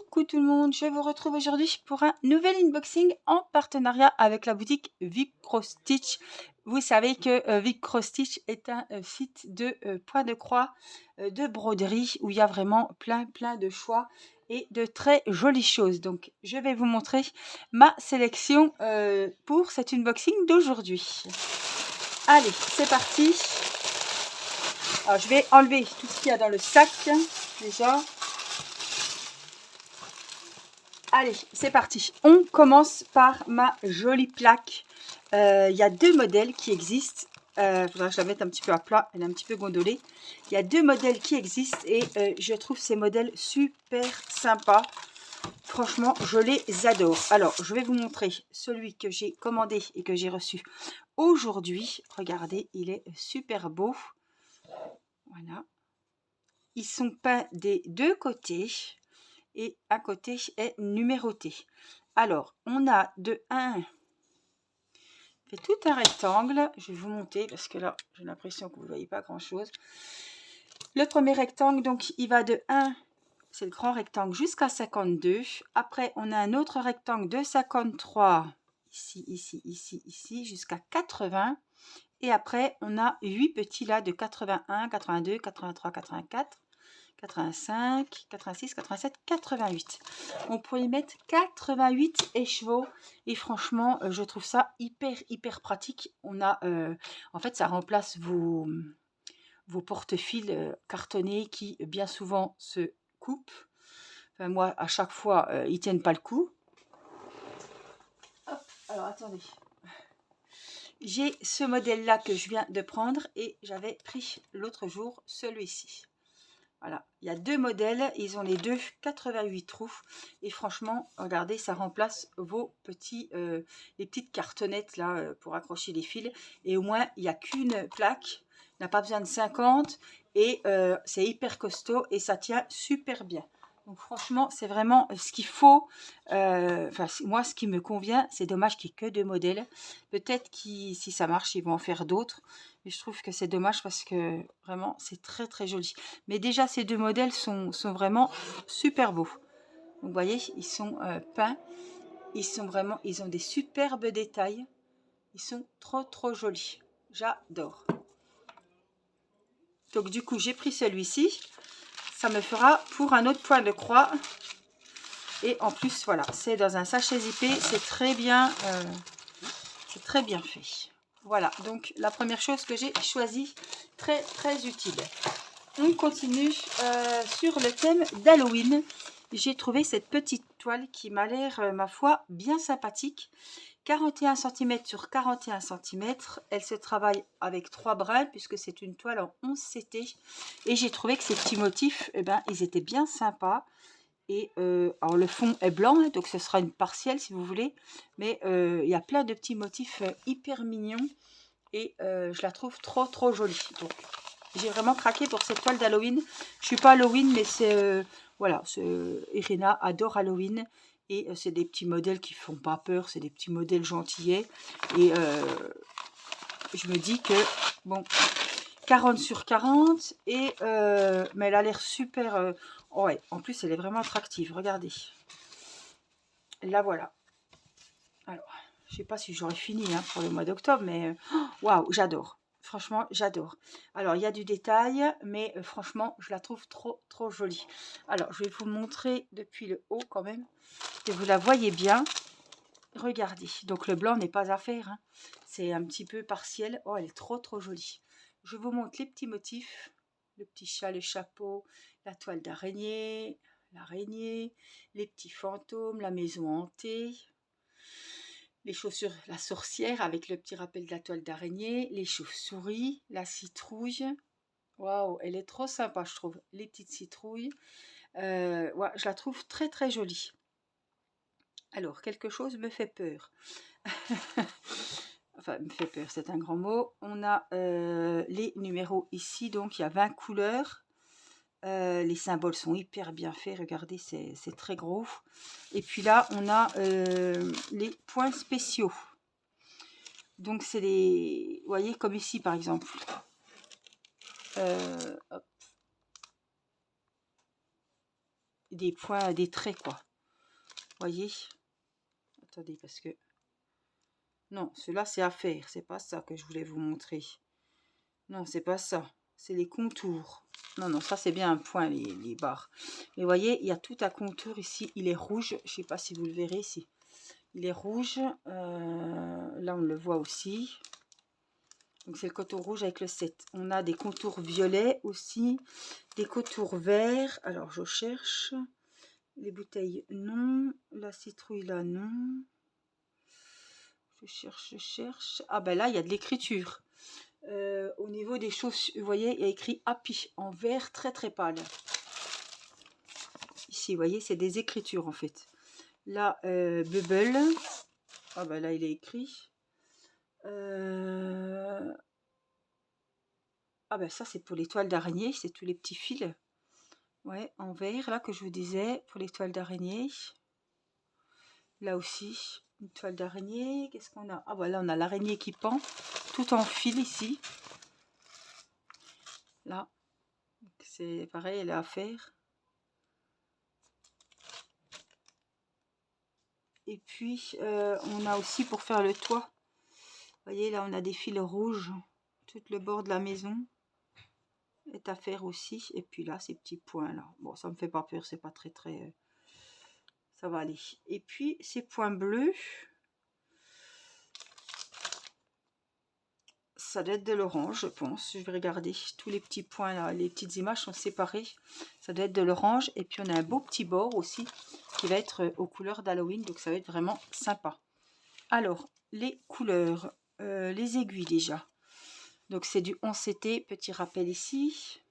Coucou tout le monde, je vous retrouve aujourd'hui pour un nouvel unboxing en partenariat avec la boutique Vicrostitch. Vous savez que Vicrostitch est un site de point de croix, de broderie où il y a vraiment plein de choix et de très jolies choses. Donc je vais vous montrer ma sélection pour cet unboxing d'aujourd'hui. Allez, c'est parti. Alors je vais enlever tout ce qu'il y a dans le sac déjà. Allez, c'est parti. On commence par ma jolie plaque. Il y a deux modèles qui existent. Il faudra que je la mette un petit peu à plat. Elle est un petit peu gondolée. Il y a deux modèles qui existent et je trouve ces modèles super sympas. Franchement, je les adore. Alors, je vais vous montrer celui que j'ai commandé et que j'ai reçu aujourd'hui. Regardez, il est super beau. Voilà. Ils sont peints des deux côtés. Et à côté est numéroté. Alors, on a de 1, fait tout un rectangle. Je vais vous monter parce que là, j'ai l'impression que vous ne voyez pas grand-chose. Le premier rectangle, donc, il va de 1, c'est le grand rectangle, jusqu'à 52. Après, on a un autre rectangle de 53, ici, jusqu'à 80. Et après, on a 8 petits là de 81, 82, 83, 84. 85, 86, 87, 88. On pourrait y mettre 88 écheveaux et franchement, je trouve ça hyper pratique. On a, en fait, ça remplace vos porte-fils cartonnés qui bien souvent se coupent. Enfin, moi, à chaque fois, ils tiennent pas le coup. Hop, alors attendez. J'ai ce modèle-là que je viens de prendre et j'avais pris l'autre jour celui-ci. Voilà, il y a deux modèles, ils ont les deux 88 trous et franchement, regardez, ça remplace vos petits, les petites cartonnettes là pour accrocher les fils et au moins il n'y a qu'une plaque, n'a pas besoin de 50 et c'est hyper costaud et ça tient super bien. Donc franchement, c'est vraiment ce qu'il faut. Enfin, moi, ce qui me convient, c'est dommage qu'il n'y ait que deux modèles. Peut-être que si ça marche, ils vont en faire d'autres. Mais je trouve que c'est dommage parce que vraiment, c'est très joli. Mais déjà, ces deux modèles sont vraiment super beaux. Donc, vous voyez, ils sont peints. Ils ont des superbes détails. Ils sont trop jolis. J'adore. Donc, du coup, j'ai pris celui-ci. Ça me fera pour un autre point de croix. Et en plus, voilà, c'est dans un sachet zippé. C'est très bien fait. Voilà, donc la première chose que j'ai choisie, très utile. On continue sur le thème d'Halloween. J'ai trouvé cette petite toile qui m'a l'air, ma foi, bien sympathique. 41 cm sur 41 cm. Elle se travaille avec 3 brins puisque c'est une toile en 11 CT. Et j'ai trouvé que ces petits motifs, eh ben, ils étaient bien sympas. Et alors le fond est blanc, hein, donc ce sera une partielle si vous voulez. Mais il y a plein de petits motifs hyper mignons. Et je la trouve trop jolie. Donc j'ai vraiment craqué pour cette toile d'Halloween. Je suis pas Halloween, mais c'est voilà, Irina adore Halloween et c'est des petits modèles qui font pas peur, c'est des petits modèles gentillets et je me dis que bon, 40 sur 40 et mais elle a l'air super ouais, en plus elle est vraiment attractive, regardez. La voilà. Alors, je sais pas si j'aurai fini hein, pour le mois d'octobre, mais waouh, j'adore. Franchement, j'adore. Alors, il y a du détail, mais franchement, je la trouve trop jolie. Alors, je vais vous montrer depuis le haut quand même, que vous la voyez bien. Regardez. Donc, le blanc n'est pas à faire. Hein. C'est un petit peu partiel. Oh, elle est trop jolie. Je vous montre les petits motifs. Le petit chat, le chapeau, la toile d'araignée, l'araignée, les petits fantômes, la maison hantée. Les chaussures, la sorcière avec le petit rappel de la toile d'araignée, les chauves-souris, la citrouille. Waouh, elle est trop sympa, je trouve. Les petites citrouilles. Ouais, je la trouve très jolie. Alors, quelque chose me fait peur. Enfin, me fait peur, c'est un grand mot. On a les numéros ici, donc il y a 20 couleurs. Les symboles sont hyper bien faits, regardez, c'est très gros. Et puis là, on a les points spéciaux. Donc, c'est les... Vous voyez, comme ici, par exemple. Hop. des points, des traits, quoi. Voyez? Attendez, parce que... Non, cela c'est à faire. C'est pas ça que je voulais vous montrer. Non, c'est pas ça. C'est les contours. Non, non, ça c'est bien un point, les barres. Mais voyez, il y a tout un contour ici. Il est rouge. Je sais pas si vous le verrez ici. Il est rouge. Là, on le voit aussi. Donc, c'est le contour rouge avec le 7. On a des contours violets aussi. Des contours verts. Alors, je cherche. Les bouteilles, non. La citrouille, là, non. Je cherche, je cherche. Ah, ben là, il y a de l'écriture. Au niveau des chaussures, vous voyez, il y a écrit Happy en vert très très pâle. Ici, vous voyez, c'est des écritures en fait. Là, Bubble. Ah ben là, il est écrit. Ah ben ça, c'est pour les toiles d'araignée, c'est tous les petits fils. Ouais, en vert, là, que je vous disais, pour les toiles d'araignée. Là aussi, une toile d'araignée. Qu'est-ce qu'on a? Ah voilà, on a l'araignée qui pend, tout en fil ici. Là, c'est pareil, elle est à faire. Et puis, on a aussi pour faire le toit. Vous voyez, là, on a des fils rouges. Tout le bord de la maison est à faire aussi. Et puis là, ces petits points là. Bon, ça me fait pas peur, c'est pas très très... ça va aller. Et puis, ces points bleus. Ça doit être de l'orange, je pense. Je vais regarder. Tous les petits points là, les petites images sont séparées. Ça doit être de l'orange. Et puis, on a un beau petit bord aussi qui va être aux couleurs d'Halloween. Donc, ça va être vraiment sympa. Alors, les couleurs, les aiguilles déjà. Donc, c'est du 11CT, petit rappel ici.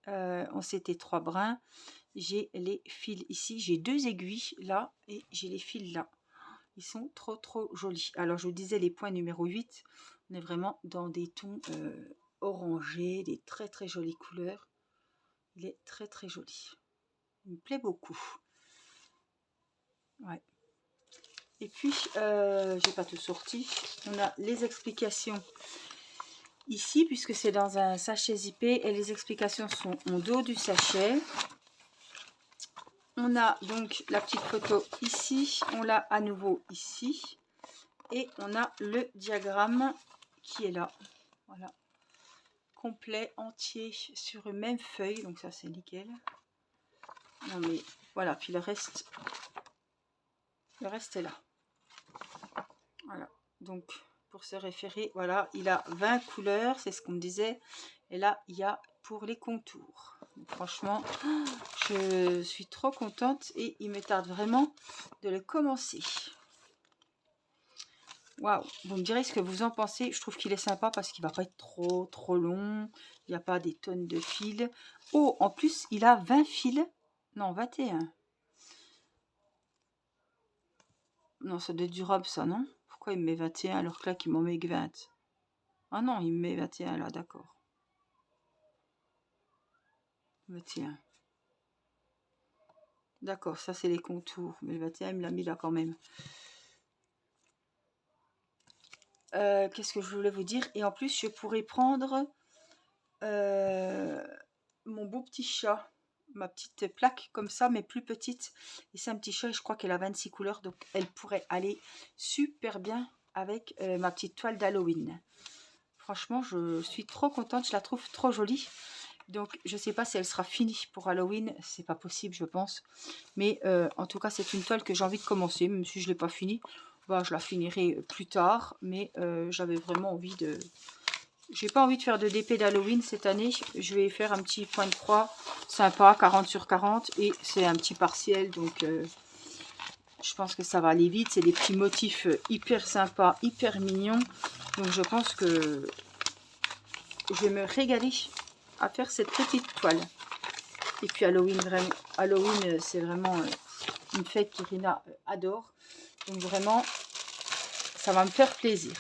11CT 3 brins. J'ai les fils ici. J'ai 2 aiguilles là et j'ai les fils là. Ils sont trop trop jolis. Alors, je vous disais les points numéro 8. On est vraiment dans des tons orangés, des très très jolies couleurs. Il est très très joli. Il me plaît beaucoup. Ouais. Et puis, j'ai pas tout sorti. On a les explications ici, puisque c'est dans un sachet zippé. Et les explications sont en dos du sachet. On a donc la petite photo ici. On l'a à nouveau ici. Et on a le diagramme qui est là. Voilà. Complet, entier, sur une même feuille. Donc ça, c'est nickel. Non mais, voilà. Puis le reste est là. Voilà, donc pour se référer, voilà, il a 20 couleurs, c'est ce qu'on me disait. Et là, il y a pour les contours. Donc, franchement, je suis trop contente et il me tarde vraiment de le commencer. Waouh, vous me direz ce que vous en pensez. Je trouve qu'il est sympa parce qu'il va pas être trop long. Il n'y a pas des tonnes de fils. Oh, en plus, il a 20 fils. Non, 21. Non, ça doit être durable ça, non? Pourquoi il me met 21 alors que là, qu'il m'en met que 20? Ah non, il me met 21 là, d'accord. 21. D'accord, ça c'est les contours. Mais le 21, il me l'a mis là quand même. Qu'est-ce que je voulais vous dire? Et en plus, je pourrais prendre mon beau petit chat. Ma petite plaque comme ça, mais plus petite. Et c'est un petit chat et je crois qu'elle a 26 couleurs. Donc, elle pourrait aller super bien avec ma petite toile d'Halloween. Franchement, je suis trop contente. Je la trouve trop jolie. Donc, je ne sais pas si elle sera finie pour Halloween. C'est pas possible, je pense. Mais en tout cas, c'est une toile que j'ai envie de commencer. Même si je ne l'ai pas finie, bah, je la finirai plus tard. Mais j'avais vraiment envie de... J'ai pas envie de faire de DP d'Halloween cette année. Je vais faire un petit point de croix sympa, 40 sur 40. Et c'est un petit partiel. Donc, je pense que ça va aller vite. C'est des petits motifs hyper sympas, hyper mignons. Donc, je pense que je vais me régaler à faire cette petite toile. Et puis Halloween, c'est vraiment une fête qu'Irina adore. Donc vraiment, ça va me faire plaisir.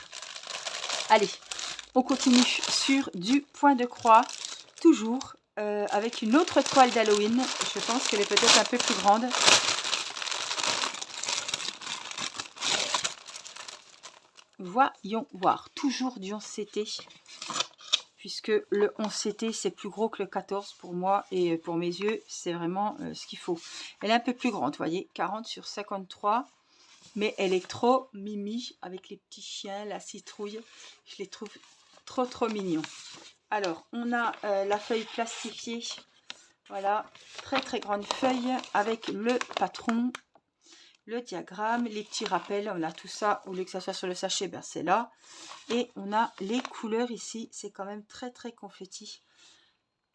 Allez, on continue sur du point de croix, toujours avec une autre toile d'Halloween. Je pense qu'elle est peut-être un peu plus grande. Voyons voir, toujours du 11CT. puisque le 11CT c'est plus gros que le 14 pour moi et pour mes yeux c'est vraiment ce qu'il faut. Elle est un peu plus grande, vous voyez, 40 sur 53, mais elle est trop mimi avec les petits chiens, la citrouille, je les trouve trop mignons. Alors on a la feuille plastifiée, voilà, très grande feuille avec le patron, le diagramme, les petits rappels, on a tout ça, au lieu que ça soit sur le sachet, ben c'est là. Et on a les couleurs ici, c'est quand même très confetti,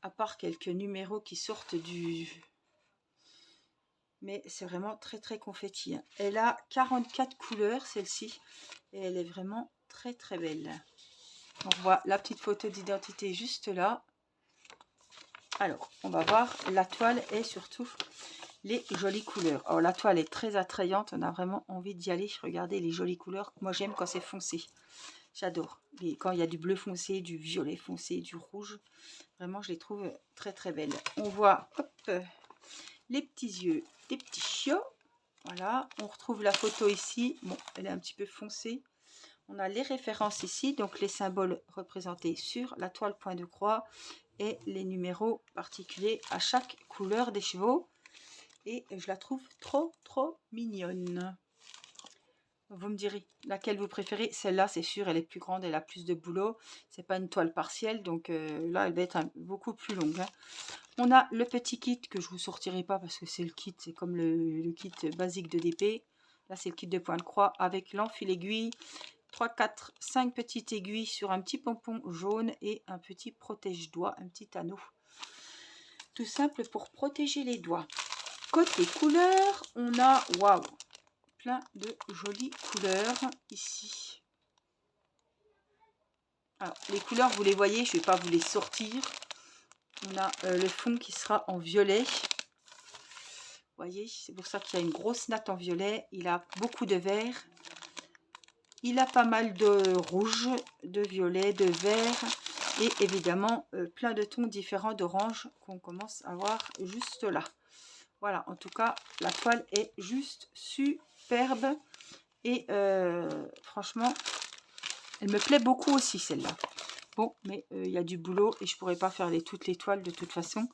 à part quelques numéros qui sortent du... Mais c'est vraiment très confetti. Hein. Elle a 44 couleurs, celle-ci, et elle est vraiment très belle. On voit la petite photo d'identité juste là. Alors, on va voir la toile et surtout les jolies couleurs. Alors, la toile est très attrayante, on a vraiment envie d'y aller. Regardez les jolies couleurs, moi j'aime quand c'est foncé. J'adore. Quand il y a du bleu foncé, du violet foncé, du rouge, vraiment je les trouve très belles. On voit hop, les petits yeux des petits chiots. Voilà, on retrouve la photo ici. Bon, elle est un petit peu foncée. On a les références ici, donc les symboles représentés sur la toile point de croix et les numéros particuliers à chaque couleur des chevaux. Et je la trouve trop mignonne. Vous me direz laquelle vous préférez. Celle-là, c'est sûr, elle est plus grande, elle a plus de boulot. C'est pas une toile partielle, donc là, elle va être beaucoup plus longue. Hein. On a le petit kit que je vous sortirai pas parce que c'est le kit, c'est comme le kit basique de DP. Là, c'est le kit de point de croix avec l'enfil aiguille, 3, 4, 5 petites aiguilles sur un petit pompon jaune et un petit protège-doigt, un petit anneau. Tout simple pour protéger les doigts. Côté couleur, on a, waouh, plein de jolies couleurs ici. Alors, les couleurs, vous les voyez, je ne vais pas vous les sortir. On a le fond qui sera en violet. Vous voyez, c'est pour ça qu'il y a une grosse natte en violet. Il a beaucoup de vert. Il a pas mal de rouge, de violet, de vert. Et évidemment, plein de tons différents d'orange qu'on commence à voir juste là. Voilà, en tout cas, la toile est juste superbe. Et franchement, elle me plaît beaucoup aussi celle-là. Bon, mais il y a du boulot et je ne pourrais pas faire toutes les toiles de toute façon.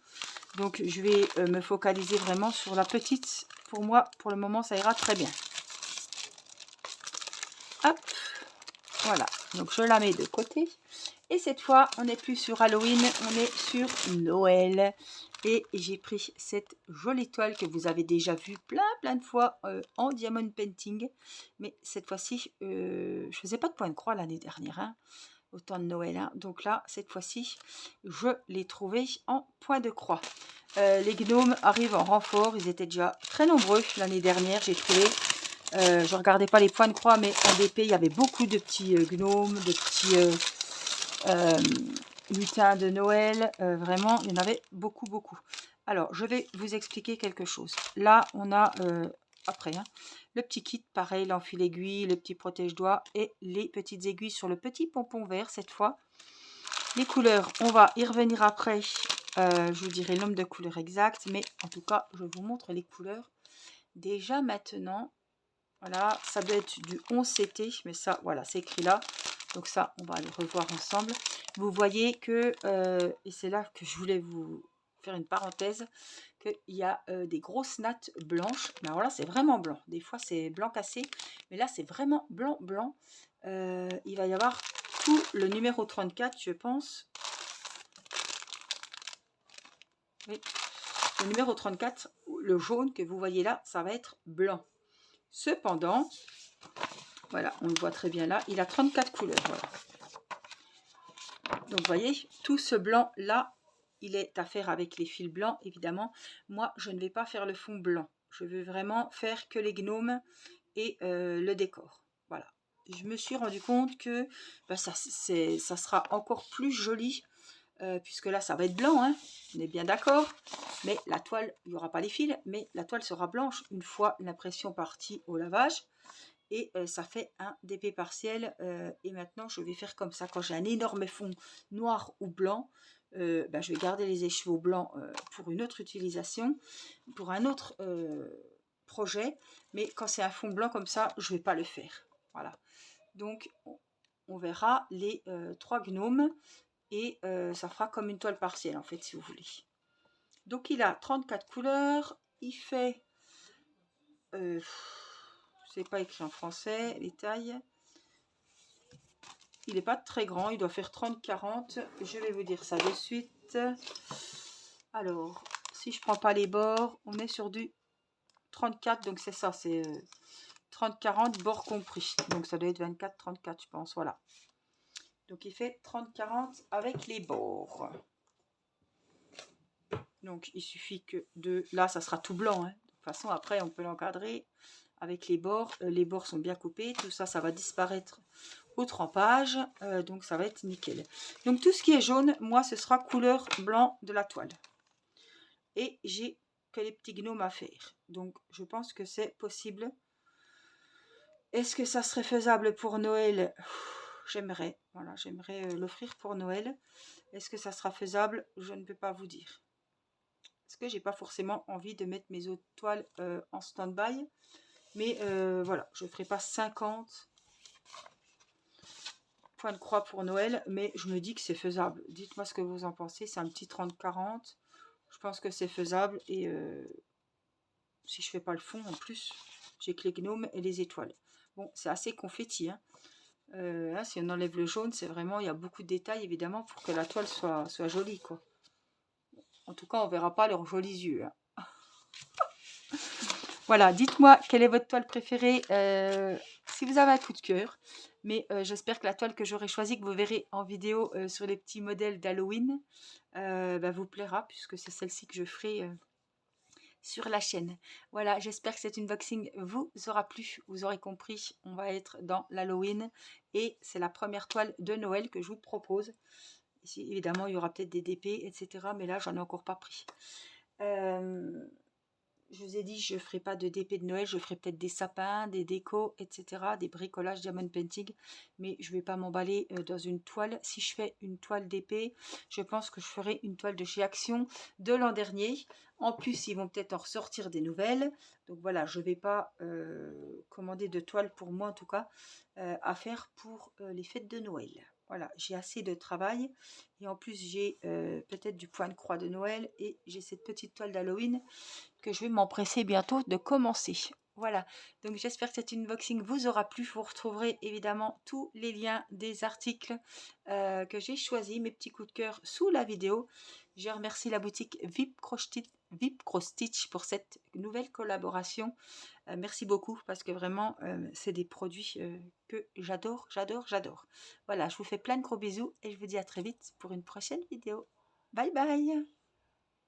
Donc je vais me focaliser vraiment sur la petite. Pour moi, pour le moment, ça ira très bien. Hop, voilà. Donc je la mets de côté. Et cette fois, on n'est plus sur Halloween, on est sur Noël. Et j'ai pris cette jolie toile que vous avez déjà vue plein de fois en diamond painting. Mais cette fois-ci, je faisais pas de point de croix l'année dernière, hein, au temps de Noël. Hein. Donc là, cette fois-ci, je l'ai trouvé en point de croix. Les gnomes arrivent en renfort. Ils étaient déjà très nombreux l'année dernière, j'ai trouvé. Je ne regardais pas les points de croix, mais en DP, il y avait beaucoup de petits gnomes, de petits... lutins de Noël, vraiment il y en avait beaucoup. Alors je vais vous expliquer quelque chose. Là on a après hein, le petit kit, pareil, l'enfil aiguille, le petit protège-doigt et les petites aiguilles sur le petit pompon vert cette fois. Les couleurs, on va y revenir après, je vous dirai le nombre de couleurs exactes, mais en tout cas je vous montre les couleurs déjà maintenant. Voilà, ça doit être du 11CT, mais ça voilà, c'est écrit là. Donc ça, on va le revoir ensemble. Vous voyez que, et c'est là que je voulais vous faire une parenthèse, qu'il y a des grosses nattes blanches. Mais alors là, c'est vraiment blanc. Des fois, c'est blanc cassé. Mais là, c'est vraiment blanc. Il va y avoir tout le numéro 34, je pense. Oui, le numéro 34, le jaune que vous voyez là, ça va être blanc. Cependant, voilà, on le voit très bien là, il a 34 couleurs. Voilà. Donc, vous voyez, tout ce blanc-là, il est à faire avec les fils blancs, évidemment. Moi, je ne vais pas faire le fond blanc. Je veux vraiment faire que les gnomes et le décor. Voilà. Je me suis rendu compte que ça sera encore plus joli, puisque là, ça va être blanc, hein, on est bien d'accord. Mais la toile, il n'y aura pas les fils, mais la toile sera blanche une fois l'impression partie au lavage. Et ça fait un DP partiel. Et maintenant, je vais faire comme ça. Quand j'ai un énorme fond noir ou blanc, je vais garder les écheveaux blancs pour une autre utilisation, pour un autre projet. Mais quand c'est un fond blanc comme ça, je ne vais pas le faire. Voilà. Donc, on verra les 3 gnomes et ça fera comme une toile partielle en fait si vous voulez. Donc il a 34 couleurs, il fait, c'est pas écrit en français, les tailles. Il n'est pas très grand, il doit faire 30-40. Je vais vous dire ça de suite. Alors, si je prends pas les bords, on est sur du 34, donc c'est ça, c'est 30-40, bords compris. Donc ça doit être 24-34, je pense, voilà. Donc il fait 30-40 avec les bords. Donc il suffit que de... Là, ça sera tout blanc, hein. De toute façon, après, on peut l'encadrer avec les bords. Les bords sont bien coupés, tout ça, ça va disparaître au trempage, donc ça va être nickel. Donc tout ce qui est jaune, moi ce sera couleur blanc de la toile. Et j'ai que les petits gnomes à faire, donc je pense que c'est possible. Est-ce que ça serait faisable pour Noël? J'aimerais, voilà, j'aimerais l'offrir pour Noël. Est-ce que ça sera faisable? Je ne peux pas vous dire. Parce que j'ai pas forcément envie de mettre mes autres toiles en stand-by. Mais voilà, je ne ferai pas 50 point de croix pour Noël, mais je me dis que c'est faisable. Dites-moi ce que vous en pensez. C'est un petit 30-40. Je pense que c'est faisable. Et si je fais pas le fond, en plus, j'ai que les gnomes et les étoiles. Bon, c'est assez confetti. Hein. Hein, si on enlève le jaune, c'est vraiment... Il y a beaucoup de détails, évidemment, pour que la toile soit jolie, quoi. En tout cas, on verra pas leurs jolis yeux. Hein. Voilà, dites-moi quelle est votre toile préférée. Si vous avez un coup de cœur. Mais j'espère que la toile que j'aurai choisie, que vous verrez en vidéo sur les petits modèles d'Halloween, vous plaira, puisque c'est celle-ci que je ferai sur la chaîne. Voilà, j'espère que cet unboxing vous aura plu. Vous aurez compris, on va être dans l'Halloween. Et c'est la première toile de Noël que je vous propose. Ici, évidemment, il y aura peut-être des DP, etc. Mais là, j'en ai encore pas pris. Je vous ai dit, je ne ferai pas de DP de Noël, je ferai peut-être des sapins, des décos, etc., des bricolages diamond painting, mais je ne vais pas m'emballer dans une toile. Si je fais une toile d'épée, je pense que je ferai une toile de chez Action de l'an dernier. En plus, ils vont peut-être en ressortir des nouvelles. Donc voilà, je ne vais pas commander de toile pour moi, en tout cas, à faire pour les fêtes de Noël. Voilà, j'ai assez de travail et en plus j'ai peut-être du point de croix de Noël et j'ai cette petite toile d'Halloween que je vais m'empresser bientôt de commencer. Voilà, donc j'espère que cet unboxing vous aura plu. Vous retrouverez évidemment tous les liens des articles que j'ai choisis, mes petits coups de cœur sous la vidéo. Je remercie la boutique VIP Cross Stitch pour cette nouvelle collaboration. Merci beaucoup parce que vraiment c'est des produits que j'adore. Voilà, je vous fais plein de gros bisous et je vous dis à très vite pour une prochaine vidéo. Bye bye.